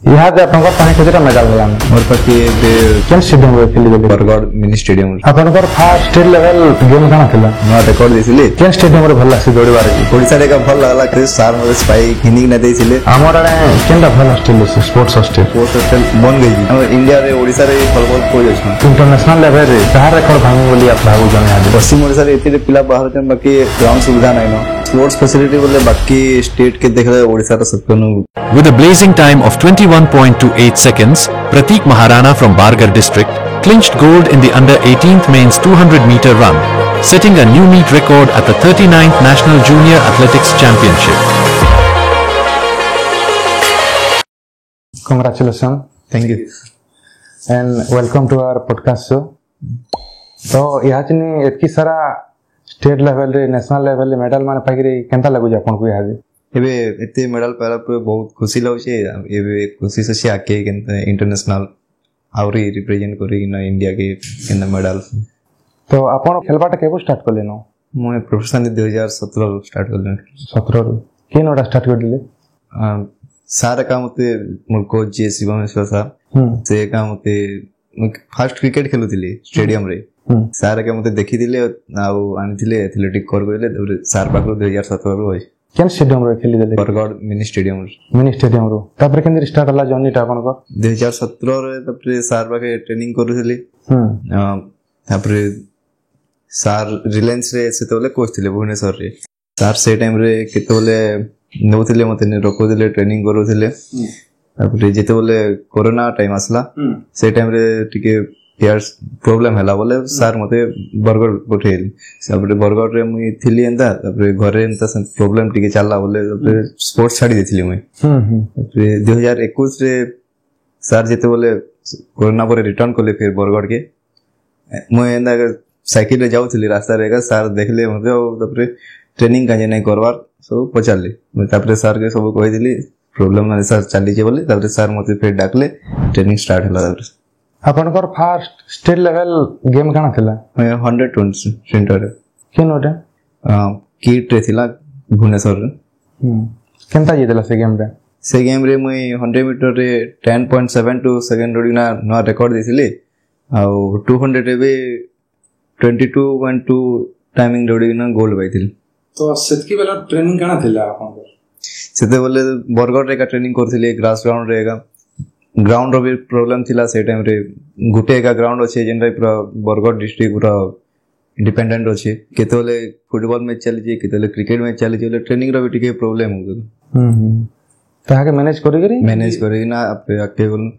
इहादे आपनकर पानी केतेटा मेडल हलान मोर पाखे केन स्टेडियम रे खेली देले बरगढ़ मिनी स्टेडियम आपनकर फर्स्ट स्टेट लेवल गेम काना थिला नवा रेकॉर्ड देसिले केन स्टेडियम रे भल्ला से दौड़बार ओडिसा रे का भल लागला कि सार मोर स्पाइक हिनिंग न देसिले हमर आडे केनटा भल हॉस्टल से स्पोर्ट्स हॉस्टल बन गई हम इंडिया रे ओडिसा रे फुटबॉल कोच अछि इंटरनेशनल लेवल रे कहां रेकॉर्ड भांगु बोली आप भागु जने आज पश्चिम ओडिसा रे एते पिला बाहर के बाकी ग्राउंड सुविधा नै न स्पोर्ट्स फैसिलिटी बोले बाकी स्टेट के देखले ओडिसा रे सबकनु With a blazing time of 21.28 seconds, Pratik Maharana from Bargarh district clinched gold in the under-18th men's 200-meter run, setting a new meet record at the 39th National Junior Athletics Championship. Congratulations. Thank you And welcome to our podcast show. तो याचनी एतकी सारा state level रे national level रे medal माने पाइरे केनता लागु जे आपन को यादे एबे एते मेडल पाला पर बहुत खुशी लाउछे एबे खुशी से आके इंटरनेशनल आउरी रिप्रेजेंट करी ना इंडिया के इन मेडल तो आपन खेलबाटा केबो स्टार्ट करले नो मैं प्रोफेशनल 2017 स्टार्ट करले 17 रो केन ओडा स्टार्ट कर दिले सारा काम होते मोर कोच जे शिवमेश्वर सर से काम होते फर्स्ट क्रिकेट खेलुतिले स्टेडियम रे सारा के मते देखि दिले आ आनिथिले एथलेटिक कर गले तबरे सार पाखरो 2017 रो होय केन स्टेडियम रे खेली देले बरगढ़ मिनी स्टेडियम रो तापर केन स्टार्ट हला जर्नी टा आपन को 2017 रे तबरे सार पाखे ट्रेनिंग करूथिले तापरे सार रिलायंस रे से तोले कोच थिले भुवनेश्वर रे सार से टाइम रे केतोले नोथिले मते ने रोको दिले ट्रेनिंग करूथिले तापरे जेते बोले कोरोना टाइम आसला से टाइम रे टिके यार प्रॉब्लम हला बोले सर मते बरगढ़ पठेल सबरे बरगढ़ रे मुई थिली एंदा तबरे घरे एंता प्रॉब्लम टिके चलला बोले तबरे स्पोर्ट्स छाडी देथिली मुई तबरे 2021 रे सर जेते बोले कोरोना पर रिटर्न करले फिर बरगढ़ के मुई एंदा साइकिल रे जाउथिली रास्ता रेगा सर देखले मते तबरे ट्रेनिंग काजे नै करवार सब पचारले मुई तबरे सर के सब कहि दिली प्रॉब्लम ना सर चली जे बोले तबरे सर मते फिर डाकले ट्रेनिंग स्टार्ट हला तबरे आपनकर फर्स्ट स्टेट लेवल गेम काना थिला 120 सेंटर केन ओटा किट रे थिला भुवनेश्वर रे केनता जितला से गेम रे मुई 100 मीटर रे 10.72 सेकंड रोडिना नो रिकॉर्ड देथिले आ 200 रे बे 22.2 टाइमिंग रोडिना गोल्ड पाइथिल तो सेतकी बेला ट्रेनिंग काना थिला आपनकर सेते बोले बरगढ़ रे का ट्रेनिंग करथिले ग्रास ग्राउंड रे का ग्राउंड रो भी प्रॉब्लम थिला से टाइम रे गुटे का ग्राउंड अछि जेनरा पूरा बरगढ़ डिस्ट्रिक्ट पूरा इंडिपेंडेंट अछि केतोले फुटबॉल मैच चली जे केतोले क्रिकेट मैच चली जे ट्रेनिंग रो भी टिके प्रॉब्लम हो गेल ताके मैनेज करी ना आके बोल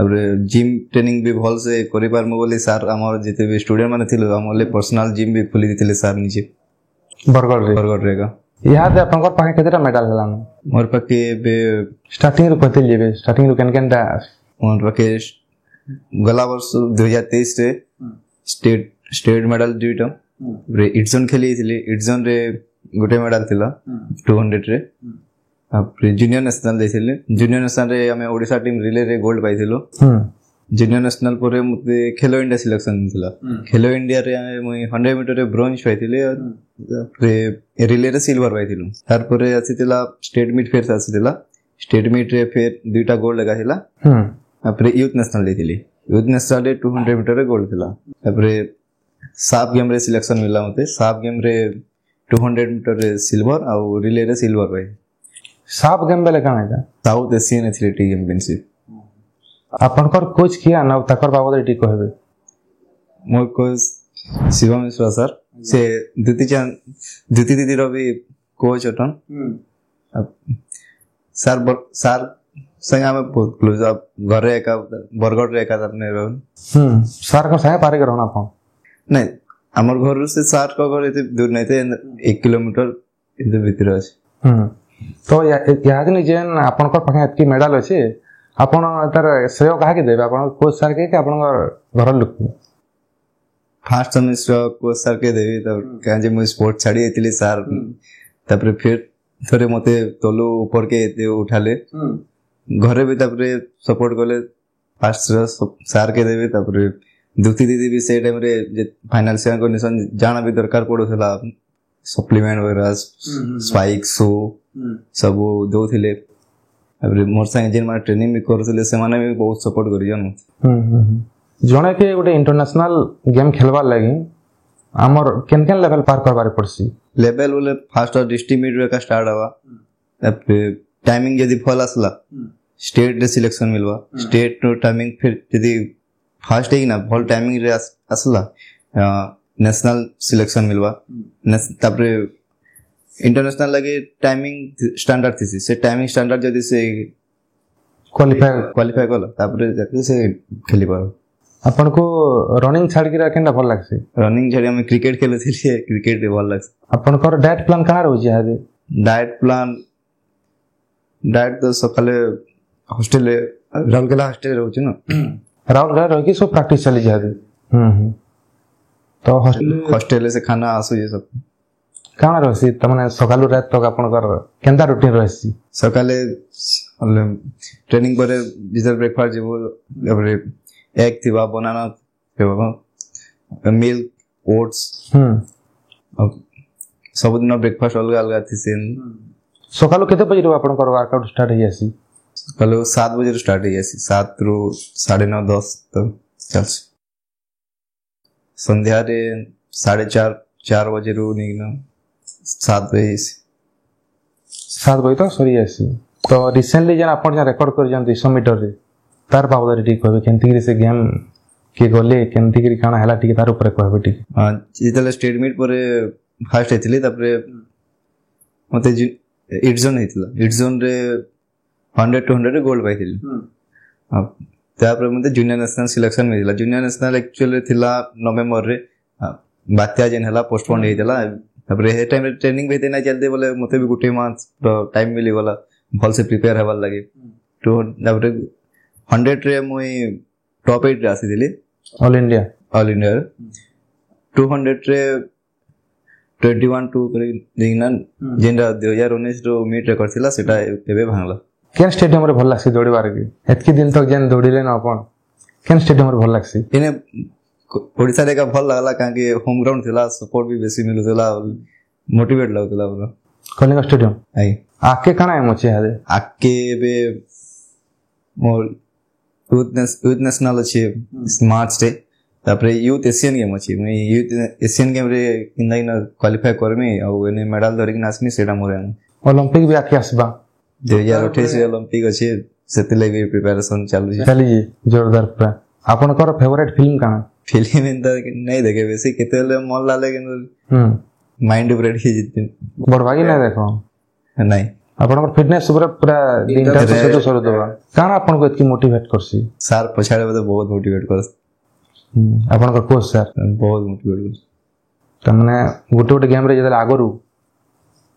अब जिम ट्रेनिंग भी भल से करि पार म बोले सर हमर जते भी स्टूडेंट माने थिलो हमले पर्सनल जिम भी खोली दिथिले सर नीचे बरगढ़ रे का याद आपनकर पाखे केतेटा मेडल हलान मोर पाखे बे स्टार्टिंग रो कते लेबे स्टार्टिंग रो केनकेनटा मोर पाखे गला वर्ष 2023 रे स्टेट मेडल दुइटा रे इटजन खेली थिले इटजन रे गोटे मेडल थिला 200 रे après जूनियर नेशनल देथिले जूनियर नेशनल रे हमें ओडिसा टीम रिले रे गोल्ड पाइथिलो जूनियर नेशनल परे मते खेलो इंडिया सिलेक्शन थिला खेलो इंडिया रे मुई 100 मीटर रे ब्रोंज पाइथिले après रिले रे सिल्वर पाइथिलो तार परे आसीतिला स्टेट मीट फेर आसीतिला स्टेट मीट रे फेर दुइटा गोल्ड लगाहिला après यूथ नेशनल देथिले यूथ नेशनल रे 200 मीटर रे गोल्ड थिला après साफ गेम रे सिलेक्शन मिला मते साफ गेम रे 200 मीटर रे सिल्वर आ रिले रे सिल्वर पाइ साफ गेम बेले काना है साउथ एशियन एथलेटिक चैंपियनशिप आपनकर कोच किया ना तकर बाबत टी कहबे मोर कोच शिवमेश्वर सर से द्वितीय दीदी रो भी कोच अटन सर संग हमें बहुत क्लोज अब घरे एका बरगढ़ रे एका अपने रो सर को संग पारे करना अपन नहीं हमर घर से सर को घर एते दूर नहीं थे 1 किलोमीटर इधर भीतर अछि तो याद नहीं जेन आपनकर पाखे एतकी मेडल अछि आपण तार श्रेय काहे के देबे आपण कोच सर के आपण घर लोक फर्स्ट सेमेस्टर कोच सर के देबे तब काजे मु स्पोर्ट छाडी एतिले सर तबरे फिर थोरे मते तोलो ऊपर के एते उठाले घरे भी तबरे सपोर्ट करले फर्स्ट सर के देबे तबरे दुती दीदी भी से टाइम रे जे फाइनेंशियल कंडीशन जाना भी दरकार पड़ोला सप्लीमेंट वगैरह स्पाइक शो सब दो थिले ତାପରେ ମୋର ସାଙ୍ଗେ ଯେନ୍ ଟ୍ରେନିଂ ବି କରୁଥିଲେ ସେମାନେ ବି ବହୁତ ସପୋର୍ଟ କରିଛନ୍। ଜଣେ କି ଗୋଟେ ଇଣ୍ଟରନ୍ୟାସନାଲ ଗେମ୍ ଖେଲବାର୍ ଲାଗି ଆମର କେନ୍ କେନ୍ ଲେଭେଲ ପାର କରବାରେ ପଡସି? ଲେଭେଲ ବୋଲେ ଫାଷ୍ଟ ଡିଷ୍ଟ୍ରିକ୍ଟ ମିଡ୍ ରୁ ଏକା ଷ୍ଟାର୍ଟ ହବା, ତାପରେ टाइमिंग जदि भल आसला स्टेट रे सिलेक्शन मिलवा, स्टेट रो टाइमिंग फिर जदि फास्ट है ना भल टाइमिंग रे आसला नेशनल सिलेक्शन मिलवा, तापरे इंटरनेशनल लगे टाइमिंग स्टैंडर्ड थी से टाइमिंग स्टैंडर्ड जदि से क्वालिफाई कला तापरे जाके से खेली पारो। अपन को रनिंग छाड़ के केनटा भल लागसे? रनिंग छाड़ी हम क्रिकेट खेलुथिली, क्रिकेट रे भल लागसे। अपन को डाइट प्लान कहां रहउछि हादे? डाइट तो सकाले हॉस्टल राउरकेला हॉस्टल रहउछि न, राउरकेला रह के सब प्रैक्टिस चली जादे। तो हॉस्टल से खाना आसु जे सब काना रहसी त माने सकालु रात तक अपन कर केनता रूटीन रहसी? सकाले ट्रेनिंग करे बिजर ब्रेकफास्ट जेबो, तापर एग थिबा, बनाना थिबा, मिल्क, ओट्स, सब दिन ब्रेकफास्ट अलग अलग थिसेन। सकालु केते बजे रो अपन कर वर्कआउट स्टार्ट हो जासी? सकालु 7 बजे स्टार्ट हो जासी, 7 ରୁ 9:30 10 तक चलसी। संध्या रे 4:30 बजे रू निकना 7 बजे 7 बजे तक सरी जासी। तो रिसेंटली जन अपन जे रिकॉर्ड कर जंती 100 मीटर रे तार बाबद ठीक कहबे केनती से गेम के गले केनती काना हला ठीक तार ऊपर कहबे ठीक? हां जेतले स्टेट मीट परे फर्स्ट हेतिली, तापरे मते इडजोन हेतिला, इडजोन रे 100 to 100 रे गोल्ड पाइथिली। अब तापरे मते जूनियर नेशनल सिलेक्शन मिलिला। जूनियर नेशनल एक्चुअली थिला नवंबर रे, बात्या जेन हला पोस्टपोन हेतिला। तापरे हे टाइम रे ट्रेनिंग भेते ना चलते बोले मते भी गुटे मंथ टाइम मिली गला भल से प्रिपेयर हेबार लागि। तो तापरे 100 रे मुई टॉप 8 रे आसीदिली ऑल इंडिया 200 रे 21-2 करी दिना जेंडा 2019 रो मीट रेकॉर्ड थिला सेटा एबे भांगला। केन स्टेडियम रे भल लागसी दौड़ीबार के? एतकी दिन तक जेन दौड़ीले न अपन केन स्टेडियम रे भल लागसी? इने ओडिसा रे का भल लागला कांकी होम ग्राउंड थिला, सपोर्ट भी बेसी मिलुथिला, मोटिवेट लागुथिला पूरा। कलिंग स्टेडियम आई आके काना एमोचे हादे? आके बे मोर यूथ नेशनल अछि मार्च रे, तापरे यूथ एशियन गेम अछि। मैं यूथ एशियन गेम रे किंदा क्वालिफाई करमी आ एने मेडल धरि के नासमी सेटा मोरे। ओलंपिक भी आके आसबा 2028 रे ओलंपिक अछि, सेते लागि प्रिपरेशन चालू छै। चलिए जोरदार पूरा। आपन कर फेवरेट फिल्म काना? फिल्म इंदा नहीं देखे बेसी, केतेले मन लाले कि माइंड ब्रेड ही जितन बड़वागी नहीं देखो नहीं। आपन कर फिटनेस पूरा पूरा दिनटा से सर दबा काना आपन को इतकी मोटिवेट करसी? सर पछाड़े तो बहुत मोटिवेट करस। आपन कर कोच सर बहुत मोटिवेट करस। त माने गोटे गोटे गेम रे जदे आगरु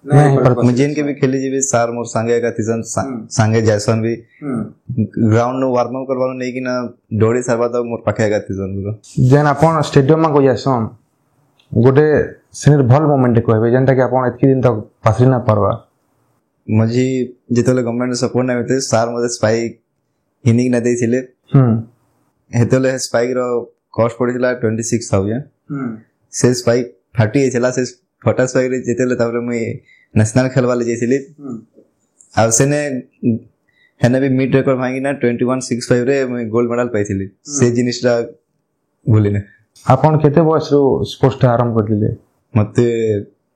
नहीं पर मजेन के भी खेली जेबे सर मोर संगे का तीजन संगे जैसन भी ग्राउंड नो वार्म अप करबानो नहीं कि ना दौड़ी सरबा तो मोर पाखे का तीजन पूरा। जेन आपन स्टेडियम में को जासन गोटे सिनियर भल मोमेंट कहबे जेनटा कि आपन इतकी दिन तक पासरी ना परवा? मजी जेतले गवर्नमेंट सपोर्ट नै होते सर मते स्पाइक हिनिंग न देथिले। हेतले स्पाइक रो कॉस्ट पड़िला 26000। से स्पाइक फाटी छला, से फटा स्पाइक रे जेतले तापर मैं नेशनल खेलवाले जेथिले आ सेने हेने भी मिड रिकॉर्ड भांगी ना 2165 रे मैं गोल्ड मेडल पाइथिली। से जिनिसटा भूलिने। आपन केते बयस रो स्पोर्ट्स आरंभ करदिले? मते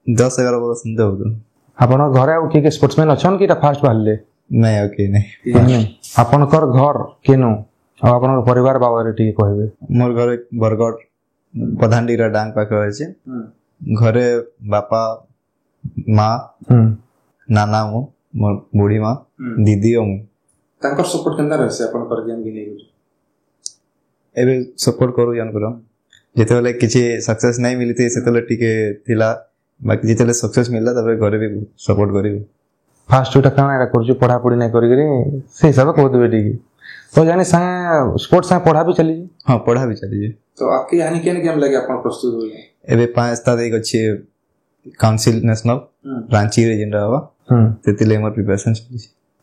10-11 वर्ष संते होतो। आपन घरे आ के स्पोर्ट्समैन अछन कि फास्ट बाहले? नहीं ओके नहीं। आपन कर घर केनो आ आपन परिवार बाबा ठीक कहबे? मोर घर बरगढ़ प्रधानडी रा डांग पाखे होय। घरे बापा माँ नाना मो मोर बूढ़ी माँ दीदी और मु तांकर सपोर्ट केनदा रहसे आपन कर गेम भी नहीं? एबे सपोर्ट करू जान करो जेतेले किछि सक्सेस नहीं मिली थी सेतेले टिके थिला, बाकी जेतेले सक्सेस मिलला तबे घरे भी सपोर्ट करिवो। फास्ट टू काना एटा करजु पढ़ा पढ़ी नहीं करी करी से हिसाब को देबे ठीक तो जाने संग स्पोर्ट्स संग पढ़ा भी चली? हां पढ़ा भी चली। तो आपके यानी केन गेम लगे आपन प्रस्तुत होय? एबे 5 ता देख अछि काउंसिल नेशनल रांची रे जेंडा हवा तेतिले हमर प्रिपरेशन चली।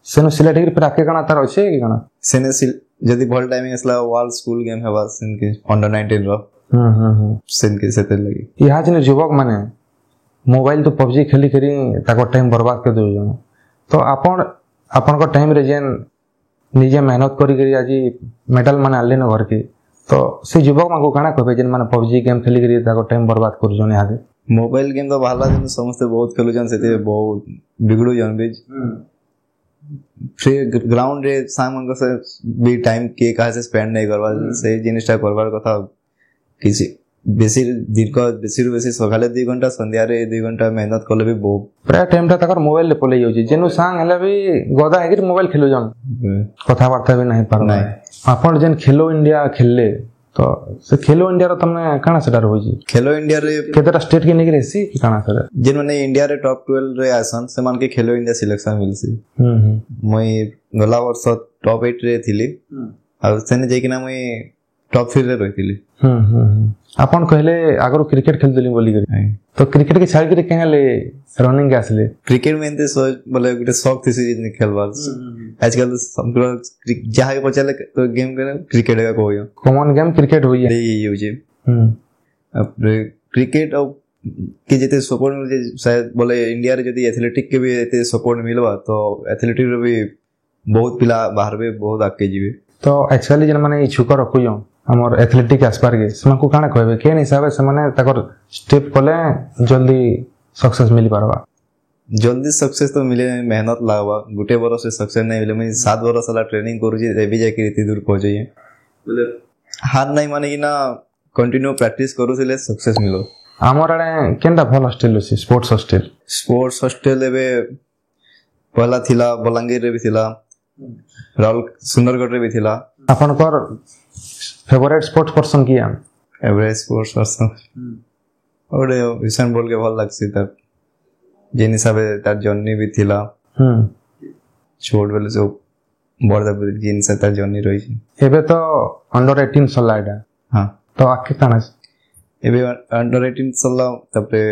सेनो सिलेक्ट कर फिर आके काना तार अछि कि काना? सेने जदी भल टाइमिंग असला वर्ल्ड स्कूल गेम हवा सेन के अंडर 19 रो सेन के सेते लगी। इहा जने युवक माने मोबाइल तो पबजी खेली करी ताको टाइम बर्बाद कर दो। तो आपन ଆପଣଙ୍କ ଟାଇମ୍ରେ ଯେନ୍ ନିଜେ ମେହନତ କରିକିରି ଆଜି ମେଡାଲ ମାନେ ଆଣିଲେନ ଘରକେ ତ ସେ ଯୁବକମାନଙ୍କୁ କାଣା କହିବେ ଯେନ୍ମାନେ ପବଜି ଗେମ୍ ଖେଲିକିରି ତାଙ୍କ ଟାଇମ୍ ବର୍ବାଦ କରୁଛନ୍ ଇହାଦେ ମୋବାଇଲ ଗେମ୍ ତ ବାହାରିଲା ଦିନ ସମସ୍ତେ ବହୁତ ଖେଲୁଛନ୍ ସେଥିରେ ବହୁତ ବିଗଡୁଛନ୍ ବି ଫ୍ରି ଗ୍ରାଉଣ୍ଡରେ ସାଙ୍ଗମାନଙ୍କ ସେ ବି ଟାଇମ୍ କିଏ କାହା ସେ ସ୍ପେଣ୍ଡ ନାଇଁ କରବାର୍ ସେଇ ଜିନିଷଟା କରବାର କଥା କିଛି ବେଶୀରୁ ବେଶୀ ସକାଳେ 2 ଘଣ୍ଟା ସନ୍ଧ୍ୟାରେ 2 ଘଣ୍ଟା ମେହନତ କଲେ ବି ବହୁତ ପ୍ରାୟ ଟାଇମ୍ଟା ତାଙ୍କର ମୋବାଇଲରେ ପଲେଇ ଯାଉଛି ଯେନୁ ସାଙ୍ଗ ହେଲେ ବି ଗଦା ହେଇକିରି ମୋବାଇଲ ଖେଲୁଛନ୍ କଥାବାର୍ତ୍ତା ବି ନାହିଁ ପାର ଆପଣ ଯେନ୍ ଖେଲୋ ଇଣ୍ଡିଆ ଖେଳିଲେ ତ ସେ ଖେଲୋ ଇଣ୍ଡିଆର ତମେ କାଣା ସେଟା ରହୁଛି ଖେଲୋ ଇଣ୍ଡିଆରେ କେତେଟା ଷ୍ଟେଟ୍ କି ନେଇକିରି ହେସି କି କାଣା ସେଟା ଯେନ୍ମାନେ ଇଣ୍ଡିଆରେ ଟପ୍ 12 ରେ ଆସନ୍ ସେମାନକେ ଖେଲୋ ଇଣ୍ଡିଆ ସିଲେକ୍ସନ ମିଲସି ମୁଇଁ ଗଲା ବର୍ଷ ଟପ୍ 8 ରେ ଥିଲି ଆଉ ସେନେ ଯାଇକିନା ମୁଇଁ ଟପ୍ 3 ରେ ରହିଥିଲି ଆପଣ କହିଲେ ଆଗରୁ କ୍ରିକେଟ ଖେଳୁଥିଲି ବୋଲିକିରି ତ କ୍ରିକେଟ କେ ଛାଡ଼ିକିରି କେଁ ହେଲେ ରନିଂ କେ ଆସିଲେ କ୍ରିକେଟ में एंते बोले गुटे शौक थी जिन खेलबार आजकल समग्र जहां के पचाले तो गेम करे क्रिकेट का कहयो कॉमन गेम क्रिकेट होई है ये होजे अब क्रिकेट और कि जते सपोर्ट मिल शायद बोले इंडिया रे जदी एथलेटिक के भी एते सपोर्ट मिलबा तो एथलेटिक रे भी बहुत पिला बाहर में बहुत आगे जीवे तो एक्चुअली जन माने इच्छुक रखुयो हमर एथलेटिक आसपार के समान को काना कहबे केन हिसाब से माने तकर स्टेप कले जल्दी सक्सेस मिल पारबा जल्दी सक्सेस तो मिले मेहनत लागबा गुटे बरस से सक्सेस नहीं मिले मैं 7 बरस वाला ट्रेनिंग करू जे एबी जाके इतनी दूर पहुंचे बोले हार नहीं माने कि ना कंटिन्यू प्रैक्टिस करू सिले सक्सेस मिलो हमर आडे केनटा भल हॉस्टल अछि स्पोर्ट्स हॉस्टल एबे पहला थिला बलांगीर रे भी थिला राहुल सुंदरगढ़ रे भी थिला आपनकर फेवरेट स्पोर्ट्स पर्सन किया फेवरेट स्पोर्ट्स पर्सन ओडे विशन बोल के भल लागसी त जेन हिसाबे तार जर्नी भी थिला छोट बेले जो बड़ जिन से तार जर्नी रही एबे तो अंडर 18 सला एटा हां तो आके काना एबे अंडर 18 सला तपरे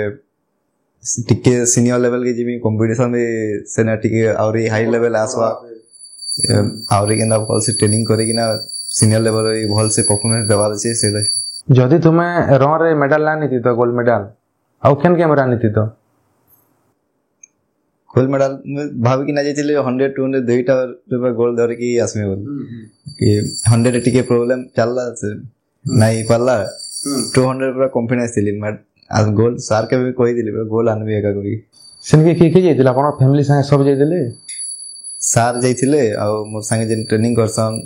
टिके सीनियर लेवल के जिमी कंपटीशन में सेना टिके और हाई लेवल आसवा और केना भल से ट्रेनिंग करे कि ना सीनियर लेवल रे भल से परफॉर्मेंस देवाल छै से जदी तुमे रन रे मेडल लानी थी तो गोल्ड मेडल आउ केन केम रानी थी तो गोल्ड मेडल भाभी कि ना जाइले 100 200 दुईटा रुपया गोल्ड धर की आसमे बोल कि 100 टिके प्रॉब्लम चलला से नहीं पल्ला 200 पूरा कॉन्फिडेंस थिली आज गोल्ड सार के भी कोई दिली गोल्ड आनबे एका कोई सिनके की जाइतिला अपन फैमिली संगे सब जाइतिले सार जाइतिले आ मोर संगे जे ट्रेनिंग करसन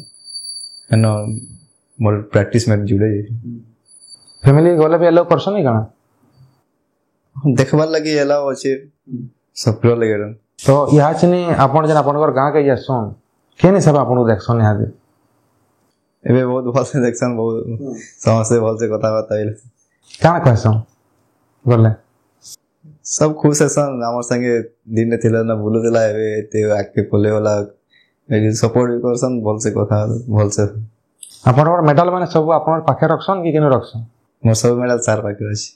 एनो मोर प्रैक्टिस में जुड़े फैमिली गले भी अलाउ करसन नहीं काना देखबार लगी अलाउ अछि सब प्रो लगेरन तो यहाँ चनी आपण जन आपनकर गांव के जासन केने सब आपण देखसन यहाँ दे एबे बहुत भल से देखसन बहुत समझ से भल से कथा बताइल काना कहसन बोले सब खुश हसन हमर संगे दिन थिला ना बोलु दिला एबे ते आके बोले वाला सपोर्ट करसन भल से कथा भल से आपनकर मेडल माने सब आपनर पाखे रखसन कि केने रखसन मोर सब मेडल चार पाखे अछि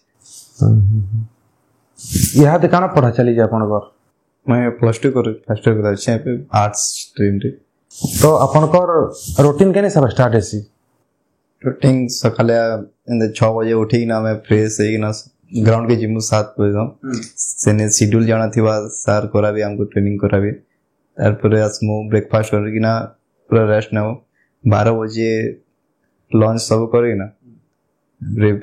यहाँ दे काना पढ़ा चली जाय आपनकर मैं +2 कर छै पे आर्ट्स स्ट्रीम रे तो आपनकर रूटीन केने सब स्टार्ट हेसी रूटीन सकाले इन 6 बजे उठी ना मैं फ्रेश हे ना ग्राउंड के जिम 7 बजे सेने शेड्यूल जाना थिबा सर करा भी हमको ट्रेनिंग करा भी तार पर आसमु ब्रेकफास्ट कर कि ना पूरा रेस्ट ना 12 बजे लंच सब करे ना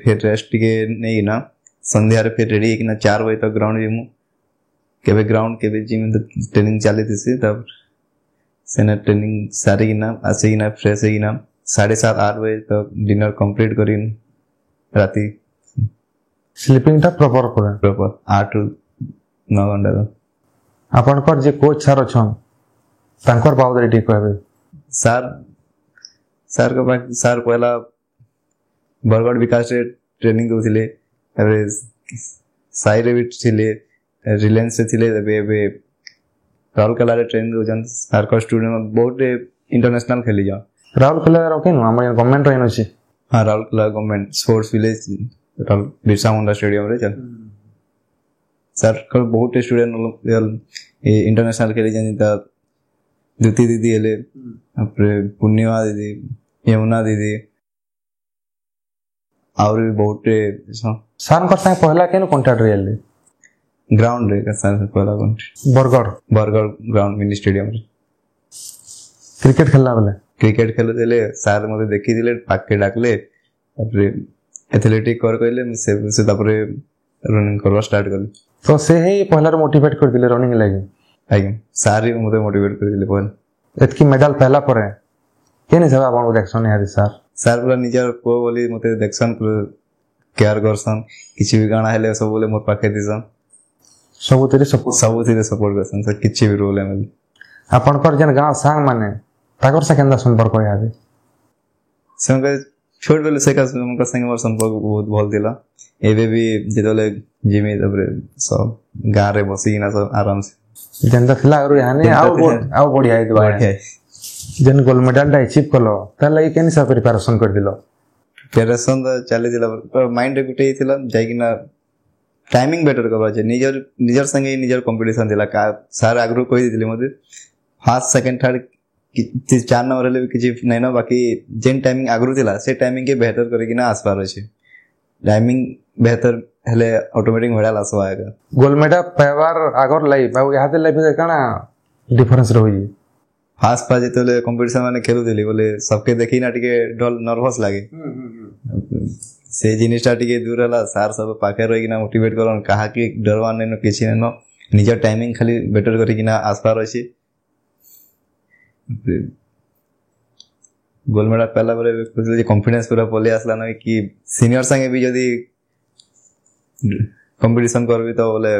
फिर रेस्ट के नहीं ना संध्या रे फिर रेडी कि ना 4 बजे तक ग्राउंड जिम केबे ग्राउंड केबे जिम ट्रेनिंग चली थी तब सेना ट्रेनिंग सारी कि ना आसे कि ना फ्रेश है कि ना 7:30 8 बजे तक डिनर कंप्लीट करिन राती स्लीपिंग टा प्रॉपर 8 9 घंटा आपनकर जे कोच सर अछन तांकर बावदरी ठीक कहबे सर के पास सर पहला बरगढ़ विकास रे ट्रेनिंग दोथिले अबे साइरे भी थिले रिलायंस से थिले अबे राहुल कला रे ट्रेनिंग दोजन सर का स्टूडेंट बहुत इंटरनेशनल खेली जा राहुल कला रे केन हम गवर्नमेंट रहन अछि हां राहुल कला government sports village Rahul Birsa Munda stadium रे चल सर का बहुत स्टूडेंट इंटरनेशनल खेली जानी ता द्वितीय दीदी हेले अपने पुण्यवा दीदी यमुना दीदी और भी बहुत सान कर संग पहला केन कांटेक्ट रियल ग्राउंड रे का सान पहला contact Bargarh ground mini stadium रे क्रिकेट खेलला बेले क्रिकेट खेलुଥିଲେ ସାର୍ ମୋତେ ଦେଖିଥିଲେ ପାଖେ ଡାକଲେ ତାପରେ एथलेटिक कर कहले से तापरे रनिंग करवा स्टार्ट कली तो से ही पहला मोटिवेट कर दिले रनिंग लागि आगे सारी मते मोटिवेट कर दिले पहले एतकी मेडल पहला परे केने सब आपन देखसन यार सर पूरा निजर को बोली मते देखसन केयर करसन किछि भी गाना हेले सब बोले मोर पाखे दिसन सब तेरे सपोर्ट करसन से किछि भी रोल है आपन कर जन गांव सांग माने ताकर से केंदा संपर्क याबे संग छोट बेले से का संग मोर संपर्क बहुत भल दिला एबे भी जेतले जिमी तबरे सब गां रे बसिना सब आराम से जेंदा थिला और याने आउ बढ़िया है दुआ जन गोल्ड मेडल दा अचीव कलो त लागि केन सा प्रिपरेशन कर दिलो प्रिपरेशन त चले दिला माइंड गुटे थिला जाई किना टाइमिंग बेटर करबा जे निजर संगे निजर कंपटीशन दिला का सार आग्रो कोइ दिले मते फर्स्ट सेकंड थर्ड 4 नंबर ले किछि नै न बाकी जेन टाइमिंग आग्रो दिला से टाइमिंग के बेहतर करे किना आसपार अछि टाइमिंग बेहतर हेले ऑटोमेटिक मेडल आसो आएगा गोल्ड मेडल पेवर आगर लाई बाबू याते लाई काना डिफरेंस रही फास्ट पा जेतले कंपटीशन माने खेलु दिली बोले सबके देखि ना टिके डल नर्वस लागे से जिनिसटा टिके दूर हला सार सब पाखे रही किना मोटिवेट करन कहा कि डरवा नै न किछि नै न निजर टाइमिंग खाली बेटर करी किना आसपार अछि गोल्ड मेडल पहला बारे कुछ कॉन्फिडेंस पूरा पले आसला ना कि सीनियर संगे भी यदि कंपटीशन करबी तो बोले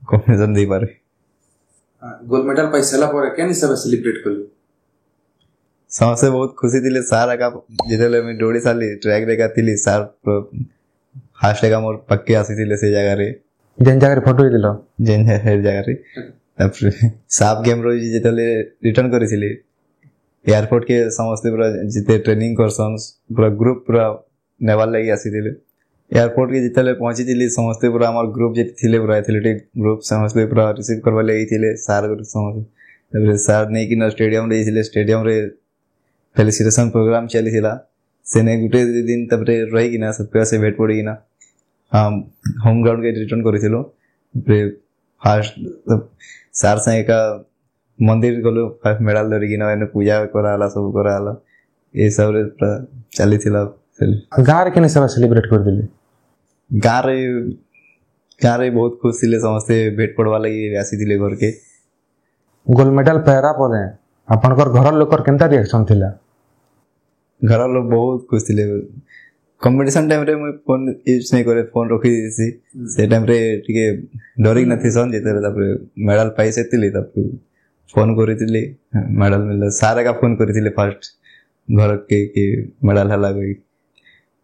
कॉन्फिडेंस दे पारे गोल्ड मेडल पैसाला पर केन सब सेलिब्रेट करलु समसे बहुत खुशी दिले सारा का जेतले मैं दौड़ी साली ट्रैक रे का तिली सार फास्ट का मोर पक्के आसी दिले से जगह रे जेन जगह रे फोटो दिलो जेन है जगह रे तापर साफ गेम रो जेतले रिटर्न करिसिली एयरपोर्ट के समस्त पूरा जिते ट्रेनिंग करसन पूरा ग्रुप पूरा नेवाल लगी आसी दिले एयरपोर्ट के जितले पहुंची दिली समस्त पूरा हमर ग्रुप जे थिले पूरा एथलेटिक ग्रुप समस्त पूरा रिसीव करवा लगी थिले सार समस्त तबरे सार नै कि न स्टेडियम रे थिले स्टेडियम रे फेलिसिटेशन प्रोग्राम चली थिला सेने गुटे दिन तबरे रही कि ना सब से भेट पड़ी कि ना हम होम ग्राउंड के रिटर्न करिथिलो फर्स्ट सार से का मंदिर गलो फर्स्ट मेडल धरि कि ना पूजा कराला सब कराला ए सब रे चली थिला गार केने सब सेलिब्रेट कर दिले गारे बहुत खुश थिले समस्त भेट पड़वा लगी आसी दिले घर के गोल्ड मेडल पहरा परे आपनकर घर लोकर केनता रिएक्शन थिला घर लोग बहुत खुश थिले कंपटीशन टाइम रे मैं फोन यूज नहीं करे फोन रखी दिसी से टाइम रे टिके डरिक नथि सन जेते तापर मेडल पाई सेतिली तापर फोन करितिली मेडल मिलला सारा का फोन करितिले फर्स्ट घर के मेडल हला गई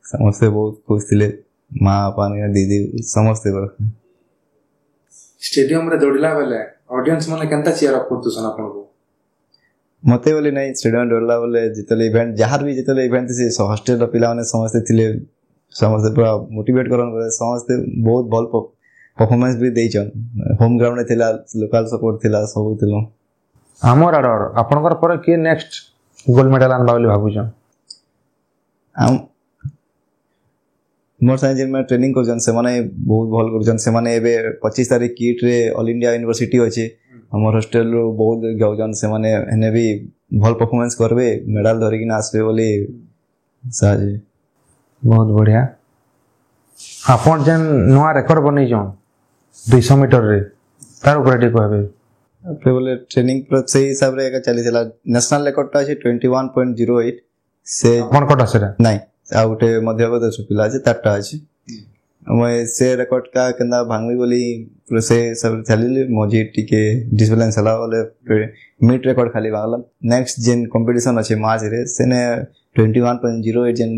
समस्त बहुत खुश थिले मां पानी दीदी समस्त स्टेडियम रे दौड़ला बेले ऑडियंस माने केनता चीयर अप करतु सन आपन को मते बोले नहीं स्टेडियम दौड़ला बोले जितले इवेंट जहार भी जितले इवेंट से हॉस्टल रो पिला माने समस्त थिले समस्त पूरा मोटिवेट करन समस्त बहुत भल परफॉर्मेंस भी देइछन होम ग्राउंड रे थिला लोकल सपोर्ट थिला सब थिलो हमर आडर आपनकर पर के नेक्स्ट गोल्ड मेडल आनबा बोली भाबुछन हम मोर साइंस में ट्रेनिंग करजन से माने बहुत भल करजन से माने एबे 25 तारीख किट रे ऑल इंडिया यूनिवर्सिटी अछि हमर हॉस्टल रो बहुत गाउजन से माने एने भी भल परफॉर्मेंस करबे मेडल धरि कि आसबे बोली साजे बहुत बढ़िया आपन जन नवा रिकॉर्ड बनै जों 200 मीटर रे तार ऊपर डी कहबे आपे बोले ट्रेनिंग पर सही हिसाब रे का चली थिला नेशनल रिकॉर्ड ता अछि 21.08 से कोन कोटा से नहीं आ उठे मध्य प्रदेश पिला जे ताटा अछि मैं से रिकॉर्ड का केना भांगवी बोली से सब चली मोजी टिके डिसबैलेंस हला बोले मिड रिकॉर्ड खाली भागला नेक्स्ट जेन कंपटीशन अछि मार्च रे सेने 21.08 जेन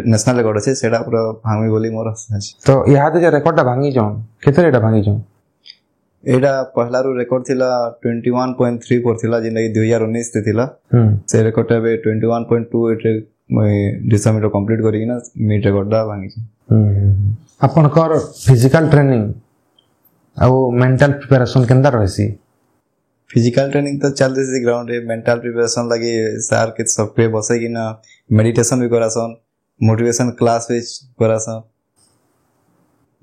नेशनल रिकॉर्ड अछि सेडा पूरा भांगवी बोली मोर अछि तो याद जे रिकॉर्ड भांगी जों केते रेटा भांगी जों एडा पहला रो रिकॉर्ड थिला 21.34 थिला जेन 2019 ते थिला से रिकॉर्ड बे 21.28 रे मैं डिसमीटर कंप्लीट करी ना मिड रिकॉर्ड दा भांगी अपन कर फिजिकल ट्रेनिंग आ मेंटल प्रिपरेशन केंदा रहसी फिजिकल ट्रेनिंग तो चलते से ग्राउंड रे मेंटल प्रिपरेशन लगी सर के सब पे बसे कि ना मेडिटेशन भी करासन मोटिवेशन क्लास भी करासन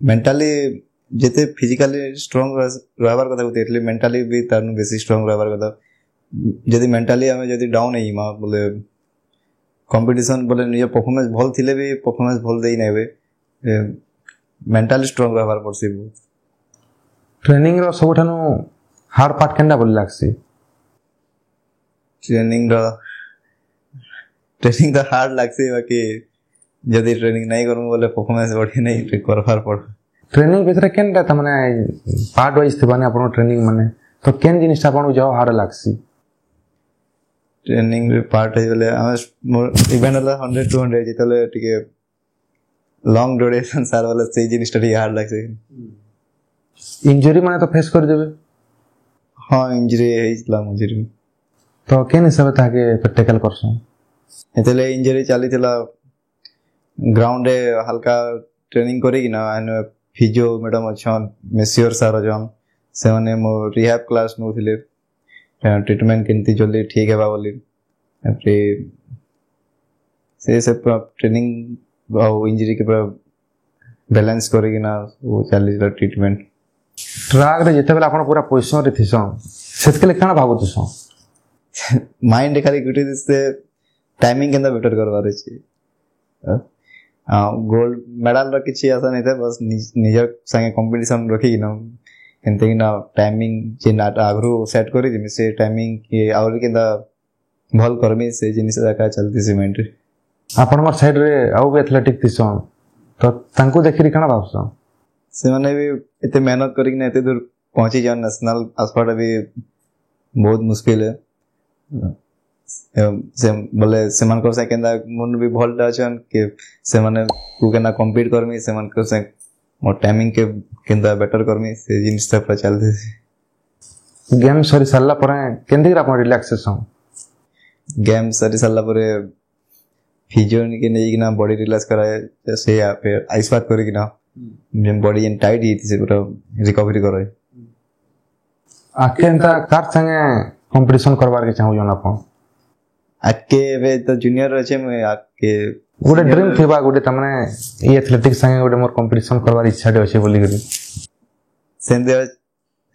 मेंटली जेते फिजिकली स्ट्रांग रहबार कथा होते एटली मेंटली भी तारनु बेसी स्ट्रांग रहबार कथा जदि मेंटाली आम जदि डाउन होइमा बोले कंपटीशन बोले निज परफॉर्मेंस भल थिले भी परफॉर्मेंस भल देई नेबे मेंटाली स्ट्रांग रहबार पड़सी बहुत ट्रेनिंग रो सबठानु हार्ड पार्ट केनडा बोली लागसी ट्रेनिंग तो हार्ड लागसी बाकी जदि ट्रेनिंग नहीं करूँ बोले परफॉर्मेंस बढ़ी नहीं करबार पड़ ट्रेनिंग भितर केनटा त माने पार्ट वाइज थिबाने आपन ट्रेनिंग माने तो केन जिनिस आपन जाओ हार्ड लागसी ट्रेनिंग रे पार्ट है बोले हम इवेंट वाला 100 200 जितले टिके लॉन्ग ड्यूरेशन सार वाला से जिनिस टिके हार्ड लागसी इंजरी माने तो फेस कर देबे हां इंजरी हेइला मुझे तो केन हिसाब ताके टैकल करसो एतले इंजरी चली थिला ग्राउंड रे हल्का ट्रेनिंग करी कि ना एन फिजियो मैडम अछन मेसियर सर जन से माने मो रिहैब क्लास नो थिले ट्रीटमेंट केनती जल्दी ठीक हेबा बोली एप्रे से सब ट्रेनिंग और इंजरी के पूरा बैलेंस करी कि ना वो चली ट्रीटमेंट ट्रैक रे जेते बेला आपण पूरा पोजीशन रे थिसो सेतके काना भाबुतसो माइंड खाली गुटी दिसते टाइमिंग केंदा बेटर करवार अछि गोल्ड मेडल र किछि आसा नहीं था बस निजर संगे कंपटीशन रखी ना केनते कि ना टाइमिंग जे ना आगरू सेट करी दिमे से टाइमिंग के और केंदा भल करमी से जिनिस का चलती सीमेंट आपण मोर साइड रे आउ एथलेटिक थिसो तो तांको देखि काना भाबसो से माने भी एते मेहनत करी ना एते दूर पहुंची जान नेशनल आसपाट भी बहुत मुश्किल है से बोले से मन को से केंदा मन भी भल अछन के से माने को केना कम्पीट करमी से मन को से मोर टाइमिंग के केंदा बेटर करमी से जिनिस त चलते गेम सरी साला पर केंदी आपण रिलैक्सेशन गेम सरी साला पर फिजियो के नहीं ना बॉडी रिलैक्स कराए से या फिर आइस बात करे कि ना जेन बॉडी जेन टाइट ही से पूरा रिकवरी करे आकेंता कार संगे कंपटीशन करबार के चाहू जन आपण आके वे तो जूनियर अच्छे में आके गोटे ड्रीम थिबा गोटे तमने ई एथलेटिक्स संगे गोटे मोर कंपटीशन करबार इच्छा दे अछि बोली करी सेंदे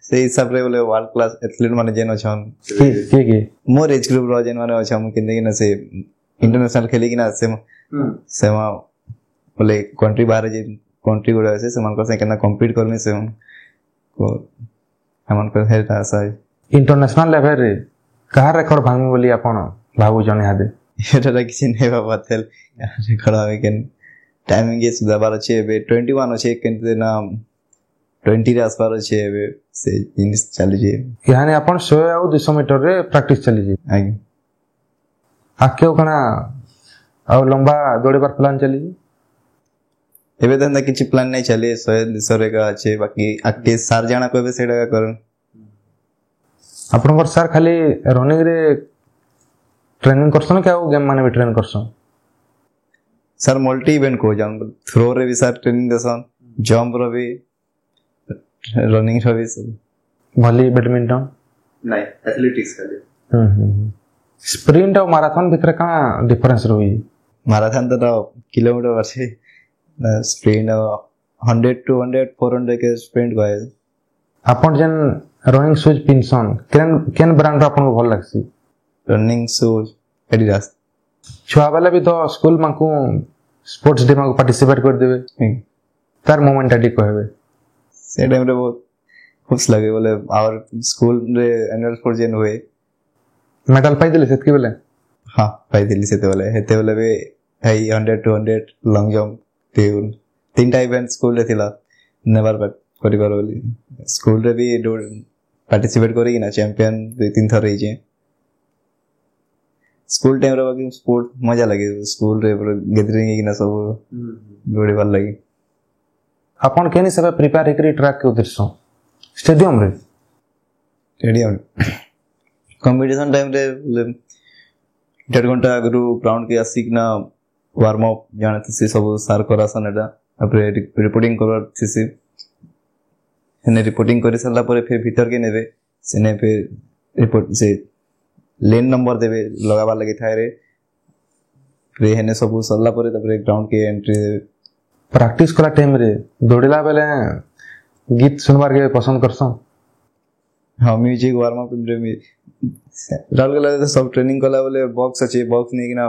से हिसाब रे बोले वर्ल्ड क्लास एथलीट माने जेन अछन के मोर एज ग्रुप रो जेन माने अछन केने ना से इंटरनेशनल खेली कि ना से बोले कंट्री बाहर जे कंट्री गोडा আছে से मन को से केना कम्पीट करमे से को हमन को हेल्थ आसा इंटरनेशनल लेवल रे कहा रेकॉर्ड भांगमी बोली आपण भाबू जने हादे एटा किसी ने बाबा थेल रेकॉर्ड आवे केन टाइमिंग के सुधार अच्छे बे 21 अच्छे केनते ना 20 रे आसपास अच्छे बे से जिनिस चली जे यानी आपण 100 और 200 मीटर रे प्रैक्टिस चली जे आगे आके कना और लंबा दौड़े बार प्लान चली जे एबे त किछि प्लान नहीं चले 100 200 रे का अच्छे बाकी आके सार जाना कोबे सेडा करन आपण पर सर खाली रनिंग रे ट्रेनिंग करसन क्या गेम माने भी ट्रेन करसन सर मल्टी इवेंट को जान थ्रो रे भी सर ट्रेनिंग देसन जंप रो भी रनिंग रो भी सब भली बैडमिंटन नहीं एथलेटिक्स खाली स्प्रिंट और मैराथन भीतर का डिफरेंस रही मैराथन तो किलोमीटर আছে स्प्रिंट 100 200 400 के स्प्रिंट गए अपन जन रनिंग शूज पिनसन केन ब्रांड अपन को भल लागसी रनिंग शूज एडिडास छुआ वाला भी तो स्कूल माकू स्पोर्ट्स डे माकू पार्टिसिपेट कर देबे तार मोमेंट आडी कहबे से टाइम रे बहुत खुश लगे बोले और स्कूल रे एनुअल स्पोर्ट्स जेन हुए मेडल पाई दिले सेतके बेले हां पाई दिले हेते बेले भी 100 200 लॉन्ग जंप तीन टाइप इवेंट स्कूल रे थिला नेवर बट करि बार बोली स्कूल रे भी पार्टिसिपेट करी कि ना चैंपियन 2-3 थर रही जे स्कूल टाइम रे बाकी स्पोर्ट मजा लगे स्कूल रे गैदरिंग कि ना सब गोड़ी बार लगी अपन केनी सब प्रिपेयर करी ट्रैक के उद्देश्य स्टेडियम कंपटीशन टाइम रे 1.5 घंटा आगु ग्राउंड के आसिक ना वार्म अप जानते से सब सार करासन एटा après रिपोर्टिंग करर से ने रिपोर्टिंग करे सरला पर फिर भीतर के नेबे सेने फिर रिपोर्ट से लेन नंबर देबे लगाबा लगे थाय रे फिर हेने सब सरला पर तबरे ग्राउंड के एंट्री प्रैक्टिस करा टाइम रे दौड़ला बेले गीत सुनबार के पसंद करसन हाँ म्यूजिक वार्म अप राउरकेला तो सब ट्रेनिंग कला बोले बॉक्स अच्छे बॉक्स नहीं कि ना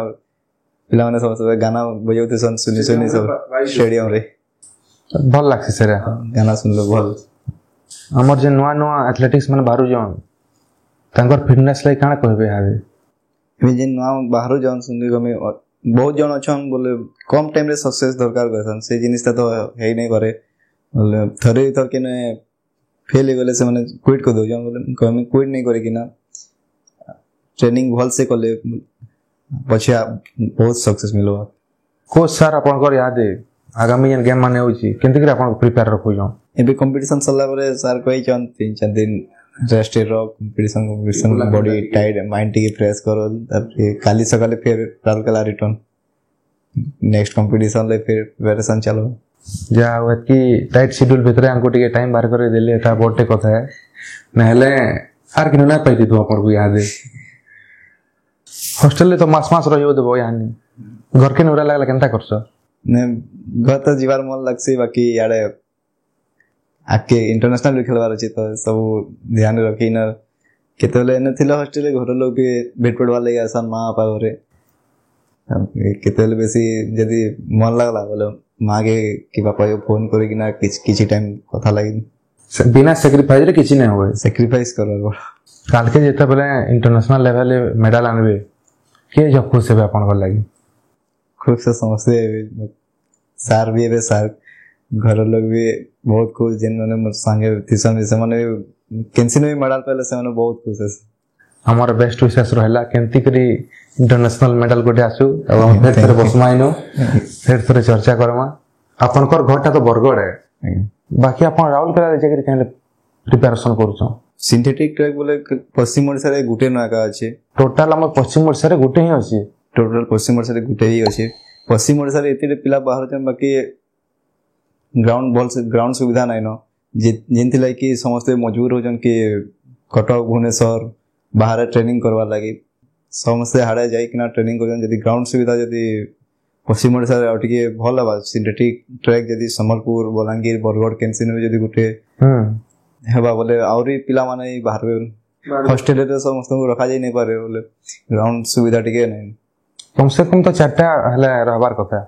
पिलाने सब गाना बजाते सन सुनी सुनी सब स्टेडियम रे भल लागसी सेरा गाना सुनलो भल हमर जे नुआ नुआ एथलेटिक्स माने बाहरु जन तांकर फिटनेस लाइक काना कहबे हावे एमे जे नुआ बाहरु जन सुनले गमे बहुत जन अछन बोले कम टाइम रे सक्सेस दरकार करसन से जिनिसटा तो हेई नहीं करे बोले थरे थर के ने फेल गले से माने क्विट कर दो जन बोले कमे क्विट नहीं करे कि ना ट्रेनिंग भल से कले पछिया बहुत सक्सेस मिलो कोच सर आपनकर याद है आगामी जन गेम माने होची केनते कि आपन प्रिपेयर रखो जो एबे कंपटीशन चलला परे सर कहि चन 3-4 दिन रेस्ट रो कंपटीशन बॉडी टाइट माइंड टी फ्रेश करो तापर काली सकाले फिर राउरकेला रिटर्न नेक्स्ट कंपटीशन ले फिर प्रिपरेशन चलो जा होत की टाइट शेड्यूल भितरे हमको टिके टाइम बाहर करे देले ता बोटे कथा है नहले आर किनो ना पाइती तो आपन को याद है हॉस्टल ले तो मास मास रहियो देबो यानी घर के नोरा लागला केनता करछ ने घर तो जीवार मन लागसी बाकी याडे आके इंटरनेशनल खेलवार अछि तो सब ध्यान रखी न केतले न थिला हॉस्टल घर लोग भी भेट पड़वा ले आसान मां आपा घरे केतले बेसी यदि मन लागला बोले मां के कि पापा को फोन करे कि ना किछि टाइम कथा लागि बिना सैक्रिफाइस रे किछि नै होय सैक्रिफाइस करबो काल के जेते बेले इंटरनेशनल लेवल मेडल आनबे के जब खुश हेबे आपन घर लागि खुश से समझते सार भी है सार घर लोग भी बहुत खुश जिन माने संगे ट्यूशन से माने कैंसिल में मेडल पहले से माने बहुत खुश है हमर बेस्ट विशेष रहला केंती करी इंटरनेशनल मेडल गोटे आसु और फेर थरे बसमाइनो फेर थरे चर्चा करमा आपन कर घरटा तो बरगड़ है बाकी आपन राउरकेला रे जाके कहले प्रिपरेशन करूछो सिंथेटिक ट्रैक बोले पश्चिम ओडिसा रे गुटे नका अछि टोटल हम पश्चिम ओडिसा रे गुटे ही अछि टोटल पश्चिम ओडिसा रे गुटे ही अछि पश्चिम ओडिसा रे एते पिला बाहर जन बाकी ग्राउंड सुविधा नहीं न जेंति लाइक कि समस्त मजबूर हो जन कि कटक भुवनेश्वर बाहर ट्रेनिंग करवा लगी समस्त हाड़े जाई कि ना ट्रेनिंग कर जदी ग्राउंड सुविधा जदी पश्चिम ओडिसा रे अटिके भल बा सिंथेटिक ट्रैक जदी समरपुर बलांगीर बरगड़ कैंसिन में जदी गुटे हेबा बोले आउरी पिला माने बाहर हॉस्टल रे समस्त को रखा जाई नहीं पारे बोले ग्राउंड सुविधा टिके नहीं कम से कम तो चारटा हले रहबार कथा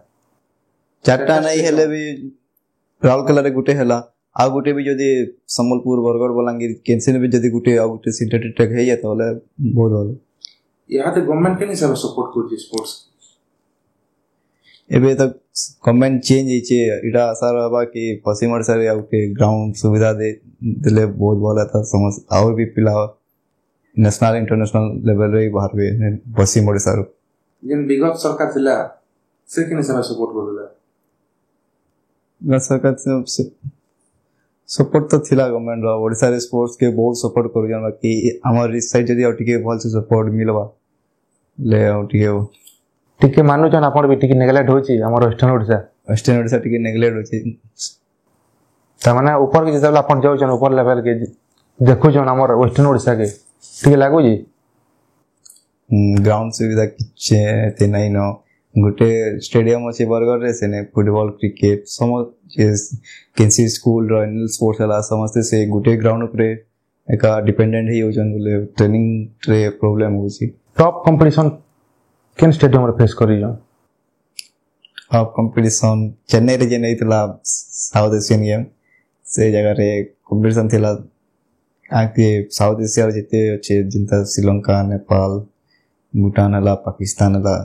चारटा नहीं हेले भी राउरकेला रे गुटे हला आ गुटे भी जदी संबलपुर बरगड़ बलांगीर कैंसिन में जदी गुटे आ गुटे सिंथेटिक ट्रैक हे जाता बोले बहुत भलो यहाँ तो गवर्नमेंट के नहीं सब सपोर्ट करछि स्पोर्ट्स एबे तक गवर्नमेंट चेंज हिचे इडा आशा रहबा कि पश्चिम ओडिसा रे आउटे ग्राउंड सुविधा देले बहुत भला था समझ और भी पिला नेशनल इंटरनेशनल लेवल रे बाहर भी पश्चिम ओडिसा रो जिन विगत सरकार थिला से के नहीं सपोर्ट करला सरकार से सपोर्ट तो थिला गवर्नमेंट रो ओडिसा रे स्पोर्ट्स के बहुत सपोर्ट करू जन बाकी हमर इस साइड जदी अटिके भल से सपोर्ट मिलबा ले टिके मानु जन आपण भी टिके नेग्लेक्ट होची हमर वेस्टर्न ओडिसा टिके नेग्लेक्ट होची त माने ऊपर के जब आपण जाउ जन ऊपर लेवल के देखु जन हमर वेस्टर्न ओडिसा के टिके लागु जी ग्राउंड सुविधा किछे ते नहीं न गुटे स्टेडियम अछि बरगड़ रे सेने फुटबॉल क्रिकेट कैंसी स्कूल रनल स्पोर्ट्स वाला समस्त से गुटे ग्राउंड ऊपर एका डिपेंडेंट ही हो जन बोले ट्रेनिंग रे प्रॉब्लम होची टॉप कंपटीशन केन स्टेडियम रे फेस करी जो टॉप कंपटीशन चेन्नई रे जे नैतला साउथ एशियन गेम से जगह रे कंपटीशन थिला आके साउथ एशिया जेते अछि जिंता श्रीलंका नेपाल भूटान हला पाकिस्तान हला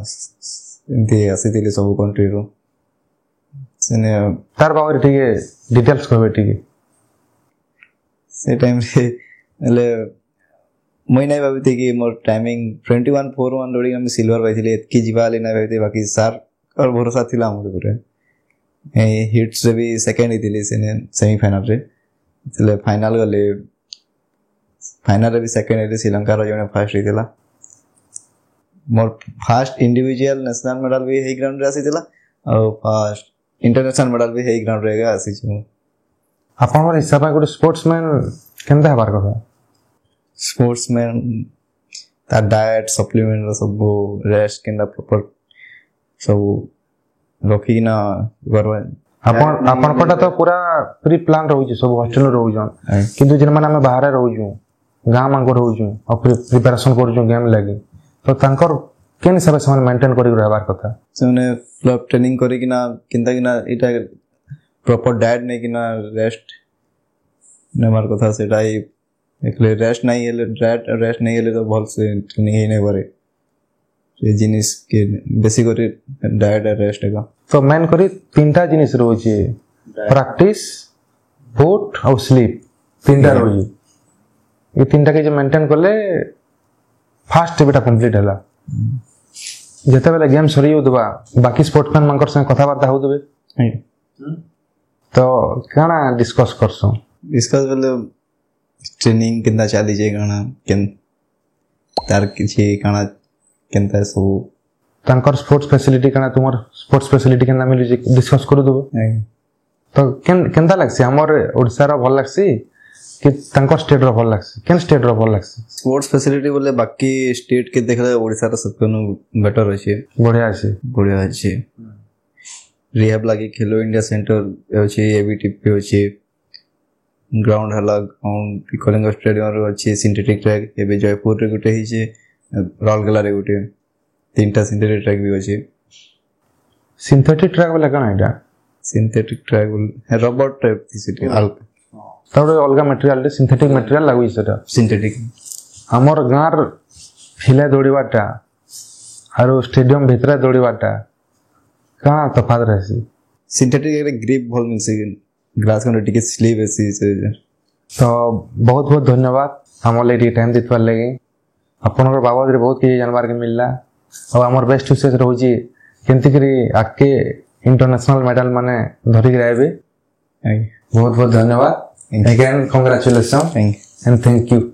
एंती आसीतिले सब कंट्री रो सेने तार बारे ठीक डिटेल्स कहबे ठीक से टाइम रे ले মই নাই ভাবিতে কি মোর টাইমিং 21:41 দৌড়ি আমি সিলভার পাইছিলি এতকি জিবালে না ভাবিতে বাকি স্যার আর ভরসা থিলা মোর উপরে এই হিটস রে भी সেকেন্ড হিতিলি সেমিফাইনাল রে তলে ফাইনাল গলে ফাইনাল রে भी সেকেন্ড হিতে শ্রীলঙ্কা रो जने first हितिला more first individual national medal भी हे ग्राउंड रे आसीतिला और फर्स्ट इंटरनेशनल मेडल भी हे ग्राउंड रे आसी छु आपनर हिसाब गुड स्पोर्ट्समैन केनता हबार कथा स्पोर्ट्समैन ता डाइट सप्लीमेंट सब रेस्ट केनता प्रॉपर सब रखी ना करवा आपन कोटा तो पूरा प्री प्लान रहउ छी सब हॉस्टल रहउ जन किंतु जन माने हम बाहर रहउ छु ଗାଁ ମାନଙ୍କର ହଉଛୁ ଆଉ ପ୍ରିପାରେସନ୍ କରୁଛୁ ଗେମ୍ ଲାଗି ତ ତାଙ୍କର କେନ୍ ହିସାବରେ ସେମାନେ ମେଣ୍ଟେନ୍ କରିକି ରହିବାର କଥା ସେମାନେ ଟ୍ରେନିଂ କରିକିନା କେନ୍ତା କିନା ଏଇଟା ପ୍ରପର ଡାଏଟ୍ ନେଇକିନା ରେଷ୍ଟ ନେବାର କଥା ସେଇଟା ରେଷ୍ଟ ନାଇଁ ହେଲେ ରେଷ୍ଟ ନେଇ ହେଲେ ତ ଭଲସେ ଟ୍ରେନିଂ ହେଇ ନାଇଁ ପାରେ ସେ ଜିନିଷ କି ବେଶୀ କରି ଡାଏଟ୍ ଆଉ ରେଷ୍ଟ ଏକା ତ ମେନ୍ କରି ତିନିଟା ଜିନିଷ ରହୁଛି ପ୍ରାକ୍ଟିସ୍ ଫୁଡ୍ ଆଉ ସ୍ଲିପ୍ ତିନିଟା ରହୁଛି ଏ ତିନିଟାକେ ଯେ ମେଣ୍ଟେନ୍ କଲେ ଫାଷ୍ଟ ଏଟା କମ୍ପ୍ଲିଟ୍ ହେଲା ଯେତେବେଳେ ଗେମ୍ ସରି ଯାଉଥିବା ବାକି ସ୍ପୋର୍ଟମ୍ୟାନ୍ ମାନଙ୍କର ସାଙ୍ଗେ କଥାବାର୍ତ୍ତା ହଉଥିବେ ତ କାଣା ଡିସ୍କସ୍ କରସୁଁ ଡିସ୍କସ୍ ବେଲେ ଟ୍ରେନିଂ କେନ୍ତା ଚାଲିଛେ କାଣା ତାର କିଛି କାଣା କେନ୍ତା ସବୁ ତାଙ୍କର ସ୍ପୋର୍ଟସ୍ ଫ୍ୟାସିଲିଟି କାଣା ତୁମର ସ୍ପୋର୍ଟସ୍ ଫ୍ୟାସିଲିଟି କେନ୍ତା ମିଳୁଛି ଡିସ୍କସ୍ କରୁଥିବ ତ କେନ୍ତା ଲାଗ୍ସି ଆମର ଓଡ଼ିଶାର ଭଲ ଲାଗ୍ସି कि तांकर स्टेट रो भल लागसी केन स्टेट रो भल लागसी स्पोर्ट्स फैसिलिटी बोले बाकी स्टेट के देखले ओडिसा रो सबकनु बेटर अछि बढ़िया अछि रिहैब लागि खेलो इंडिया सेंटर अछि एबीटीपी अछि ग्राउंड हला ग्राउंड कलिंग स्टेडियम रो अछि सिंथेटिक ट्रैक एबे जयपुर रे गुटे हिचे राउरकेला रे गुटे तीनटा सिंथेटिक ट्रैक भी अछि सिंथेटिक ट्रैक वाला कना एटा सिंथेटिक ट्रैक रबर टाइप थिसिटी तारे अलगा मटेरियल रे सिंथेटिक मटेरियल लागु सेटा सिंथेटिक हमर गार फिले दौड़ीबाटा आरो स्टेडियम भितरे दौड़ीबाटा का तफात रहसी सिंथेटिक रे ग्रिप भल मिलसी ग्रास कोन टिके स्लीप एसी से तो बहुत बहुत धन्यवाद हमर ले टाइम दितवार लगे आपनकर बाबद रे बहुत किछि जानबार के मिलला और हमर बेस्ट विशेष रहउची केंति करी आके इंटरनेशनल मेडल माने धरि रहबे बहुत बहुत धन्यवाद again congratulations and thank you